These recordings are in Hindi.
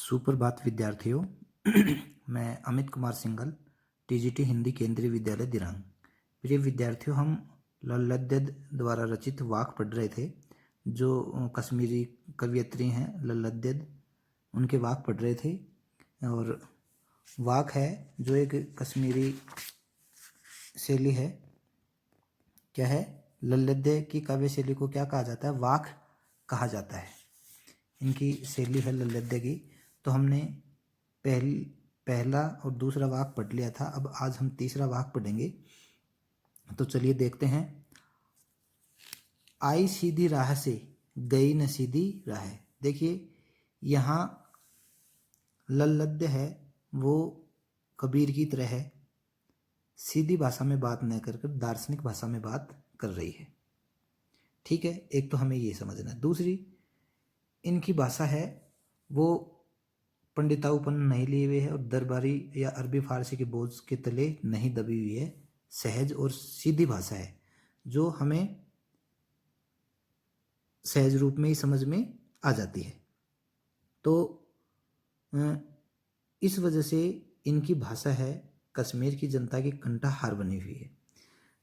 सुप्रभात विद्यार्थियों। मैं अमित कुमार सिंघल, टीजीटी हिंदी केंद्रीय विद्यालय दिरांग। प्रिय विद्यार्थियों, हम लल्लद्देद द्वारा रचित वाक पढ़ रहे थे। जो कश्मीरी कवयित्री हैं लल्लद्देद, उनके वाक पढ़ रहे थे। और वाक है जो एक कश्मीरी शैली है। क्या है? लल्लद्देद की काव्य शैली को क्या कहा जाता है? वाक कहा जाता है। इनकी शैली है लल्लद्देद की। तो हमने पहला और दूसरा वाक पढ़ लिया था। अब आज हम तीसरा वाक पढ़ेंगे। तो चलिए देखते हैं। आई सीधी राह से गई न सीधी राह। देखिए, यहाँ लल्लद्देद है वो कबीर की तरह है, सीधी भाषा में बात न कर दार्शनिक भाषा में बात कर रही है। ठीक है, एक तो हमें ये समझना है। दूसरी, इनकी भाषा है वो पंडिताऊपन नहीं लिए हुए है और दरबारी या अरबी फारसी के बोझ के तले नहीं दबी हुई है। सहज और सीधी भाषा है जो हमें सहज रूप में ही समझ में आ जाती है। तो इस वजह से इनकी भाषा है कश्मीर की जनता की कंठहार बनी हुई है।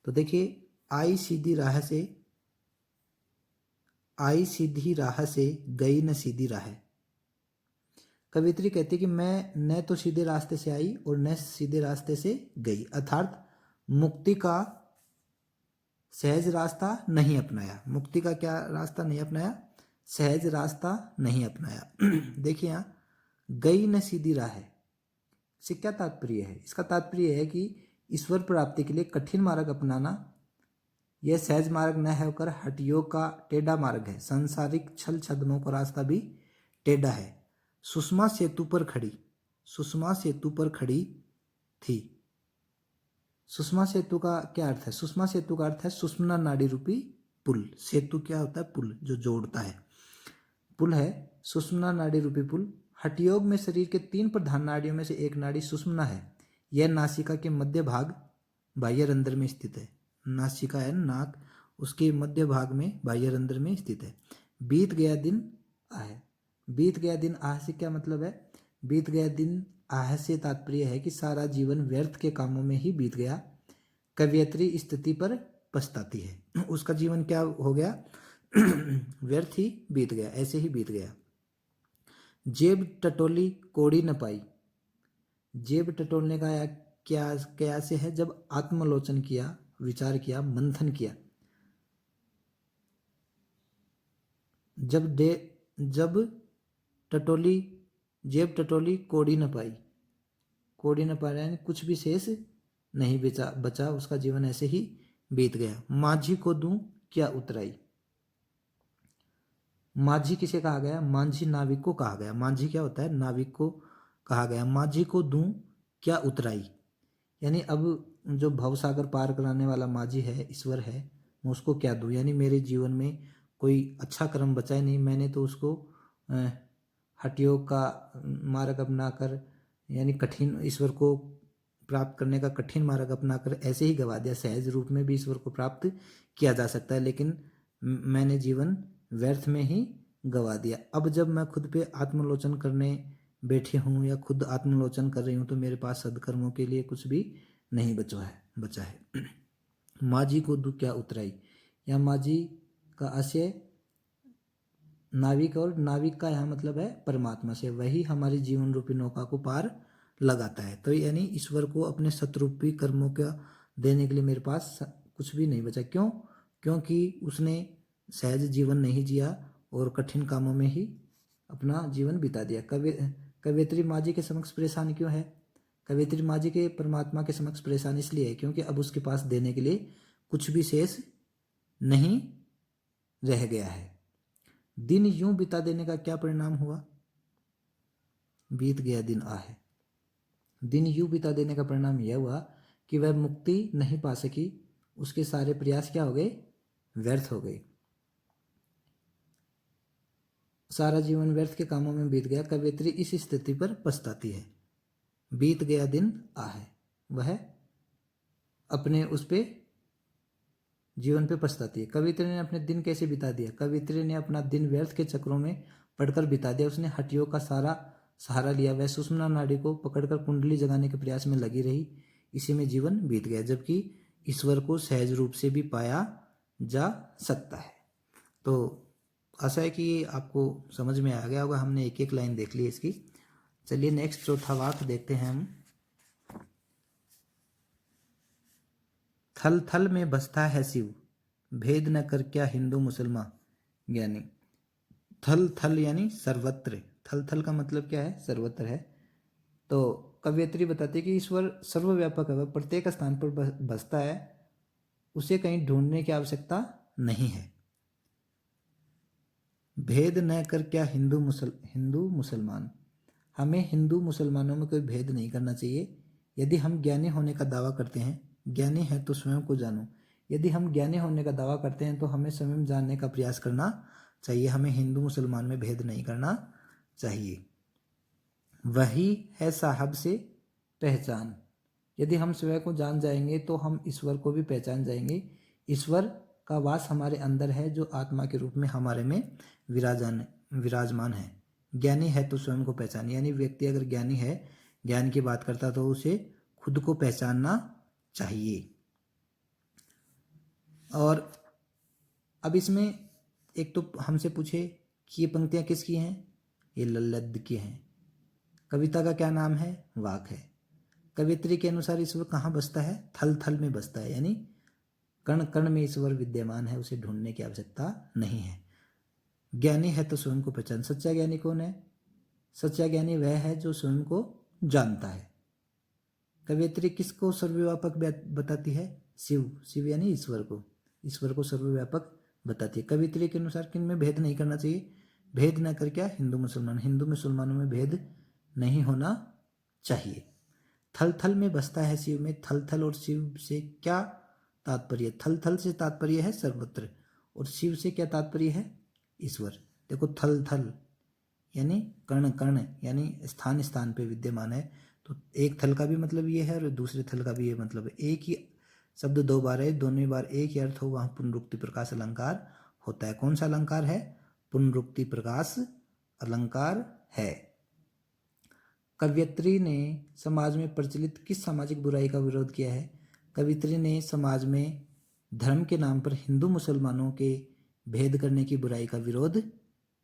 तो देखिए, आई सीधी राह से गई न सीधी राह। कवित्री कहती कि मैं न तो सीधे रास्ते से आई और न सीधे रास्ते से गई, अर्थात मुक्ति का सहज रास्ता नहीं अपनाया। मुक्ति का क्या रास्ता नहीं अपनाया? सहज रास्ता नहीं अपनाया। देखिए, यहाँ गई न सीधी राह है, इससे क्या तात्पर्य है? इसका तात्पर्य है कि ईश्वर प्राप्ति के लिए कठिन मार्ग अपनाना यह सहज मार्ग न होकर हठ योग का टेढ़ा मार्ग है। सांसारिक छल छद्मों का रास्ता भी टेढ़ा है। सुषमा सेतु पर खड़ी थी। सुषमा सेतु का क्या अर्थ है? सुषमा सेतु का अर्थ है सुषमना नाड़ी रूपी पुल। सेतु क्या होता है? पुल, जो जोड़ता है, पुल है सुषमना नाड़ी रूपी पुल। हठयोग में शरीर के 3 प्रधान नाड़ियों में से एक नाड़ी सुषमना है। यह नासिका के मध्य भाग बाह्य रंध्र में स्थित है। नासिका है नाक, उसके मध्य भाग में बाह्य रंध्र में स्थित है। बीत गया दिन आह। बीत गया दिन आह से क्या मतलब है? बीत गया दिन आह से तात्पर्य है कि सारा जीवन व्यर्थ के कामों में ही बीत गया। कवयित्री स्थिति पर पछताती है। उसका जीवन क्या हो गया? व्यर्थ ही बीत गया, ऐसे ही बीत गया। जेब टटोली कोड़ी न पाई। जेब टटोलने का क्या से है? जब आत्मलोचन किया, विचार किया, मंथन किया। जेब टटोली कोड़ी न पाई। कोड़ी न पाया यानी कुछ भी शेष नहीं बचा, उसका जीवन ऐसे ही बीत गया। माझी को दूं क्या उतराई। माझी किसे कहा गया? मांझी नाविक को कहा गया। मांझी क्या होता है? नाविक को कहा गया। माझी को दूं क्या उतराई, यानी अब जो भवसागर पार कराने वाला माझी है, ईश्वर है, मैं उसको क्या दूं? यानी मेरे जीवन में कोई अच्छा कर्म बचा ही नहीं, मैंने तो उसको हठयोग का मार्ग अपनाकर, यानी कठिन ईश्वर को प्राप्त करने का कठिन मार्ग अपनाकर ऐसे ही गवा दिया। सहज रूप में भी ईश्वर को प्राप्त किया जा सकता है, लेकिन मैंने जीवन व्यर्थ में ही गवा दिया। अब जब मैं खुद पे आत्मलोचन करने बैठी हूँ या खुद आत्मलोचन कर रही हूँ तो मेरे पास सदकर्मों के लिए कुछ भी नहीं बचा है। माझी को दुख क्या उतराई, या माझी का आशय नाविक, और नाविक का यहाँ मतलब है परमात्मा से, वही हमारी जीवन रूपी नौका को पार लगाता है। तो यानी ईश्वर को अपने सतरूपी कर्मों का देने के लिए मेरे पास कुछ भी नहीं बचा। क्यों? क्योंकि उसने सहज जीवन नहीं जिया और कठिन कामों में ही अपना जीवन बिता दिया। कवयित्री माझी के समक्ष परेशान क्यों है? कवयित्री माझी के परमात्मा के समक्ष परेशान इसलिए है क्योंकि अब उसके पास देने के लिए कुछ भी शेष नहीं रह गया है। दिन यूं बिता देने का क्या परिणाम हुआ? बीत गया दिन आहे। दिन यूं बिता देने का परिणाम यह हुआ कि वह मुक्ति नहीं पा सकी। उसके सारे प्रयास क्या हो गए? व्यर्थ हो गए। सारा जीवन व्यर्थ के कामों में बीत गया। कवयित्री इस स्थिति पर पछताती है। बीत गया दिन आहे, वह अपने उस पे जीवन पे पछताती है। कवित्री ने अपने दिन कैसे बिता दिया? कवित्री ने अपना दिन व्यर्थ के चक्रों में पढ़कर बिता दिया। उसने हठयोग का सारा सहारा लिया, वह सुषुम्ना नाड़ी को पकड़कर कुंडली जगाने के प्रयास में लगी रही, इसी में जीवन बीत गया। जबकि ईश्वर को सहज रूप से भी पाया जा सकता है। तो आशा है कि आपको समझ में आ गया होगा। हमने एक एक लाइन देख ली इसकी। चलिए नेक्स्ट चौथा वाक्य देखते हैं हम। थल थल में बसता है शिव, भेद न कर क्या हिंदू मुसलमान ज्ञानी। थल थल यानी सर्वत्र, थल थल का मतलब क्या है, सर्वत्र है। तो कवयित्री बताती है कि ईश्वर सर्वव्यापक है, वह प्रत्येक स्थान पर बसता है, उसे कहीं ढूंढने की आवश्यकता नहीं है। भेद न कर क्या हिंदू मुसलमान, हमें हिंदू मुसलमानों में कोई भेद नहीं करना चाहिए। यदि हम ज्ञानी होने का दावा करते हैं, ज्ञानी है तो स्वयं को जानो, यदि हम ज्ञानी होने का दावा करते हैं तो हमें स्वयं जानने का प्रयास करना चाहिए। हमें हिंदू मुसलमान में भेद नहीं करना चाहिए। वही है साहब से पहचान, यदि हम स्वयं को जान जाएंगे तो हम ईश्वर को भी पहचान जाएंगे। ईश्वर का वास हमारे अंदर है, जो आत्मा के रूप में हमारे में विराजमान है। ज्ञानी है तो स्वयं को पहचान, यानी व्यक्ति अगर ज्ञानी है, ज्ञान की बात करता तो उसे खुद को पहचानना चाहिए। और अब इसमें एक तो हमसे पूछे कि ये पंक्तियां किसकी हैं, ये लल्लद की हैं। कविता का क्या नाम है, वाक है। कवित्री के अनुसार ईश्वर कहाँ बसता है, थल थल में बसता है, यानी कण कण में ईश्वर विद्यमान है, उसे ढूंढने की आवश्यकता नहीं है। ज्ञानी है तो स्वयं को पहचान, सच्चा ज्ञानी कौन है, सच्चा ज्ञानी वह है जो स्वयं को जानता है। कवियत्री किसको सर्वव्यापक बताती है, शिव, शिव यानी ईश्वर को, ईश्वर को सर्वव्यापक बताती है। कवित्री के अनुसार किन में भेद नहीं करना चाहिए, भेद न कर क्या हिंदू मुसलमान, हिंदू मुसलमानों में भेद नहीं होना चाहिए। थल थल में बसता है शिव में, थल थल और शिव से क्या तात्पर्य, थल थल से तात्पर्य है सर्वत्र, और शिव से क्या तात्पर्य है, ईश्वर। देखो थल थल यानी कर्ण कर्ण, यानी स्थान स्थान पे विद्यमान है। तो एक थल का भी मतलब ये है और दूसरे थल का भी ये मतलब है। एक ही शब्द दो बार है, दोनों बार एक ही अर्थ हो, वहाँ पुनरुक्ति प्रकाश अलंकार होता है। कौन सा अलंकार है, पुनरुक्ति प्रकाश अलंकार है। कवयित्री ने समाज में प्रचलित किस सामाजिक बुराई का विरोध किया है, कवयित्री ने समाज में धर्म के नाम पर हिंदू मुसलमानों के भेद करने की बुराई का विरोध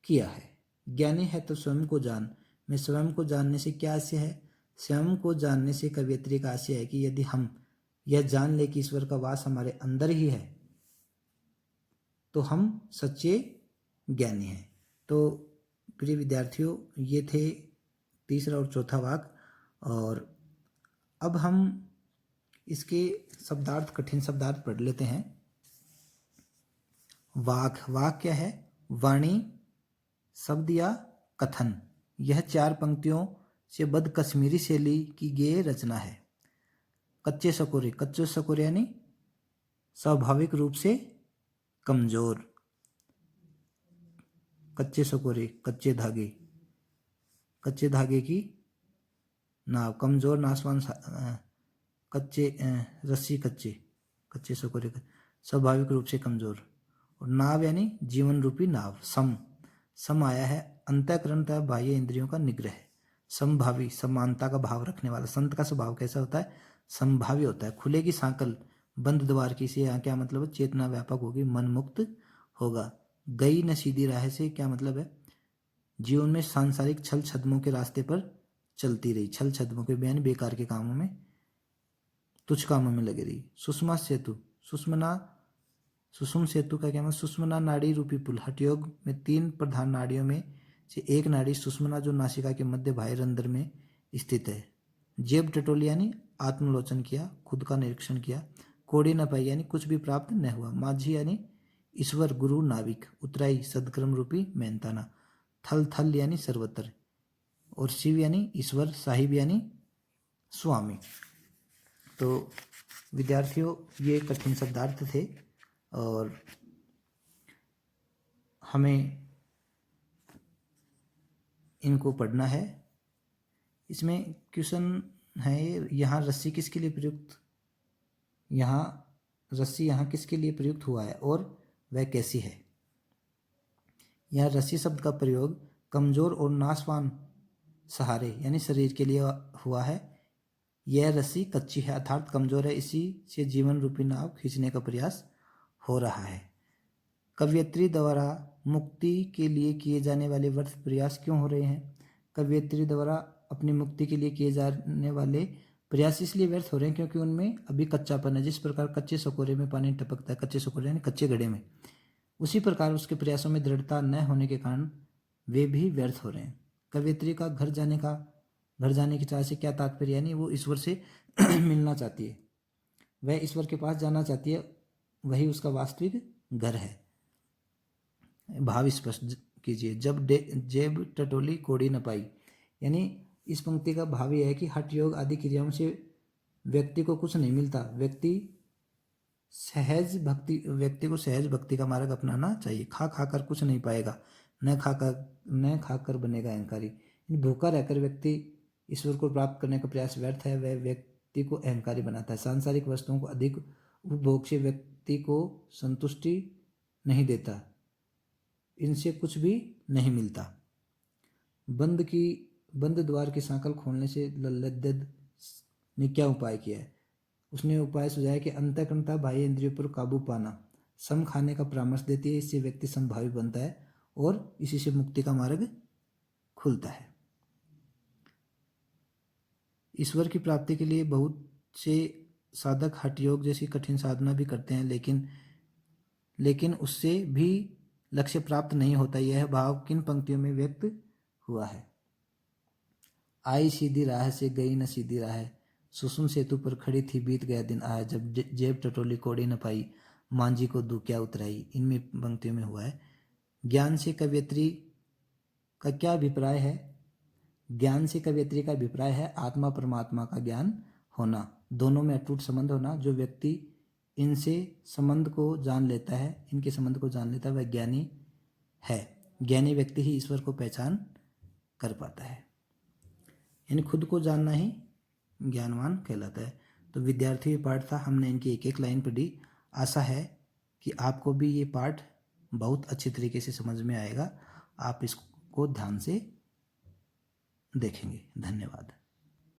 किया है। ज्ञानी है तो स्वयं को जान, में स्वयं को जानने से क्या आशय है, स्वयं को जानने से कवयित्री का आशय है कि यदि हम यह जान ले कि ईश्वर का वास हमारे अंदर ही है तो हम सच्चे ज्ञानी हैं। तो प्रिय विद्यार्थियों, ये थे तीसरा और चौथा वाक। और अब हम इसके शब्दार्थ, कठिन शब्दार्थ पढ़ लेते हैं। वाक, वाक क्या है, वाणी, शब्द या कथन। यह चार पंक्तियों से बद्ध कश्मीरी शैली की गेय रचना है। कच्चे सकोरे, कच्चे सकोरे यानी स्वाभाविक रूप से कमजोर। कच्चे सकोरे, कच्चे धागे, कच्चे धागे की नाव, कमजोर नासवान कच्चे रस्सी, कच्चे कच्चे सकोरे, स्वाभाविक रूप से कमजोर। और नाव यानी जीवन रूपी नाव। सम, सम आया है अंतःकरण तथा बाह्य इंद्रियों का निग्रह। समभावी, समानता का भाव रखने वाला। संत का स्वभाव कैसा होता है, समभावी होता है। खुलेगी सांकल बंद द्वार की से, यहाँ क्या मतलब है, चेतना व्यापक होगी, मन मुक्त होगा। गई न सीधी राह से क्या मतलब है, जीवन में सांसारिक छल छद्मों के रास्ते पर चलती रही, छल छद्मों के बयान बेकार के कामों में, तुच्छ कामों में लगी रही। सुषमा सेतु, सुषमना, सुषुम सेतु का क्या मतलब, सुषमना नाड़ी रूपी पुल। हठयोग में तीन प्रधान नाड़ियों में से एक नाड़ी सुषमना जो नासिका के मध्य बाह्य रंध्र में स्थित है। जेब टटोली यानी आत्मलोचन किया, खुद का निरीक्षण किया। कोड़ी न पाई यानी कुछ भी प्राप्त न हुआ। माझी यानी ईश्वर, गुरु, नाविक। उतराई सदक्रम रूपी मेहनताना। थल थल यानी सर्वत्र, और शिव यानी ईश्वर, साहिब यानी स्वामी। तो विद्यार्थियों, ये कठिन शब्दार्थ थे और हमें इनको पढ़ना है। इसमें क्वेश्चन है, यहाँ रस्सी किसके लिए प्रयुक्त, यहाँ रस्सी यहाँ किसके लिए प्रयुक्त हुआ है और वह कैसी है। यहाँ रस्सी शब्द का प्रयोग कमजोर और नाशवान सहारे यानी शरीर के लिए हुआ है। यह रस्सी कच्ची है अर्थात कमजोर है, इसी से जीवन रूपी नाव खींचने का प्रयास हो रहा है। कवयित्री द्वारा मुक्ति के लिए किए जाने वाले व्यर्थ प्रयास क्यों हो रहे हैं? कवयित्री द्वारा अपनी मुक्ति के लिए किए जाने वाले प्रयास इसलिए व्यर्थ हो रहे हैं क्योंकि उनमें अभी कच्चापन है। जिस प्रकार कच्चे सकोरे में पानी टपकता है, कच्चे सकोरे यानी कच्चे घड़े में, उसी प्रकार उसके प्रयासों में दृढ़ता न होने के कारण वे भी व्यर्थ हो रहे हैं। कवयित्री का घर जाने की चाह से क्या तात्पर्य, यानी वो ईश्वर से मिलना चाहती है, वह ईश्वर के पास जाना चाहती है, वही उसका वास्तविक घर है। भाव स्पष्ट कीजिए। जब जेब टटोली कोड़ी न पाई, यानी इस पंक्ति का भाव यह है कि हठ योग आदि क्रियाओं से व्यक्ति को कुछ नहीं मिलता। व्यक्ति को सहज भक्ति का मार्ग अपनाना चाहिए। खा खाकर कुछ नहीं पाएगा, न खाकर बनेगा अहंकारी। भूखा रहकर व्यक्ति ईश्वर को प्राप्त करने का प्रयास व्यर्थ है, वह व्यक्ति को अहंकारी बनाता है। सांसारिक वस्तुओं को अधिक उपभोग से व्यक्ति को संतुष्टि नहीं देता, इनसे कुछ भी नहीं मिलता। बंद द्वार की सांकल खोलने से लल्लद्दद ने क्या उपाय किया है? उसने उपाय सुझाया कि अंतःकरणता बाह्य इंद्रियों पर काबू पाना सम खाने का परामर्श देती है। इससे व्यक्ति समभावी बनता है और इसी से मुक्ति का मार्ग खुलता है। ईश्वर की प्राप्ति के लिए बहुत से साधक हठ योग जैसी कठिन साधना भी करते हैं, लेकिन उससे भी लक्ष्य प्राप्त नहीं होता। यह भाव किन पंक्तियों में व्यक्त हुआ है? आई सीधी राह से गई न सीधी राह, सुसुम सेतु पर खड़ी थी बीत गया दिन आया, जब जेब टटोली कोड़ी न पाई, मांझी को दू क्या उतराई। इनमें पंक्तियों में हुआ है। ज्ञान से कवयित्री का क्या अभिप्राय है? ज्ञान से कवयित्री का अभिप्राय है आत्मा परमात्मा का ज्ञान होना, दोनों में अटूट संबंध होना। जो व्यक्ति इनके संबंध को जान लेता है वह ज्ञानी है। ज्ञानी व्यक्ति ही ईश्वर को पहचान कर पाता है, यानी खुद को जानना ही ज्ञानवान कहलाता है। तो विद्यार्थी ये पाठ था, हमने इनकी एक एक लाइन पढ़ी। आशा है कि आपको भी ये पाठ बहुत अच्छी तरीके से समझ में आएगा। आप इसको ध्यान से देखेंगे। धन्यवाद।